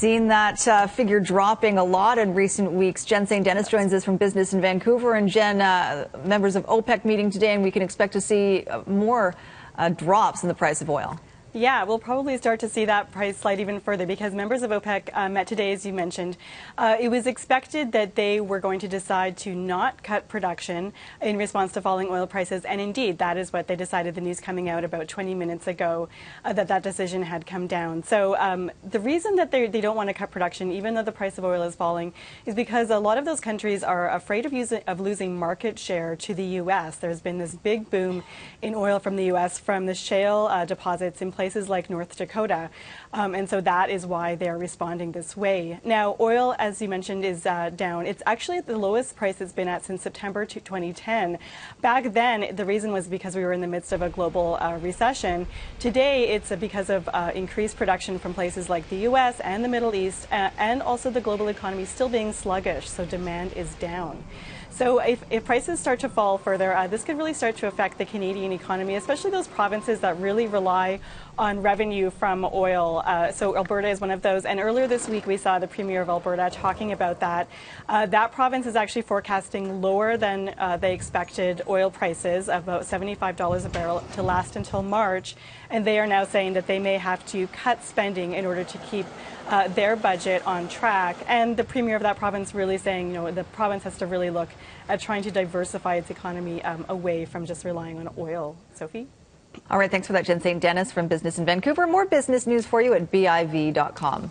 seen that figure dropping a lot in recent weeks. Jen St. Dennis joins us from business in Vancouver. And Jen, members of OPEC meeting today, and we can expect to see more drops in the price of oil. Yeah, we'll probably start to see that price slide even further because members of OPEC met today, as you mentioned. It was expected that they were going to decide to not cut production in response to falling oil prices, and indeed, that is what they decided. The news coming out about 20 minutes ago that decision had come down. So the reason that they don't want to cut production, even though the price of oil is falling, is because a lot of those countries are afraid of losing market share to the U.S. There's been this big boom in oil from the U.S. from the shale deposits in places like North Dakota. And so that is why they're responding this way. Now, oil, as you mentioned, is down. It's actually at the lowest price it's been at since September 2010. Back then, the reason was because we were in the midst of a global recession. Today, it's because of increased production from places like the U.S. and the Middle East, and also the global economy still being sluggish, so demand is down. So if prices start to fall further, this could really start to affect the Canadian economy, especially those provinces that really rely on revenue from oil. So Alberta is one of those. And earlier this week, we saw the Premier of Alberta talking about that. That province is actually forecasting lower than they expected oil prices, about $75 a barrel, to last until March. And they are now saying that they may have to cut spending in order to keep their budget on track. And the Premier of that province really saying, the province has to really look at trying to diversify its economy away from just relying on oil. Sophie? All right, thanks for that, Jen St. Dennis from Business in Vancouver. More business news for you at BIV.com.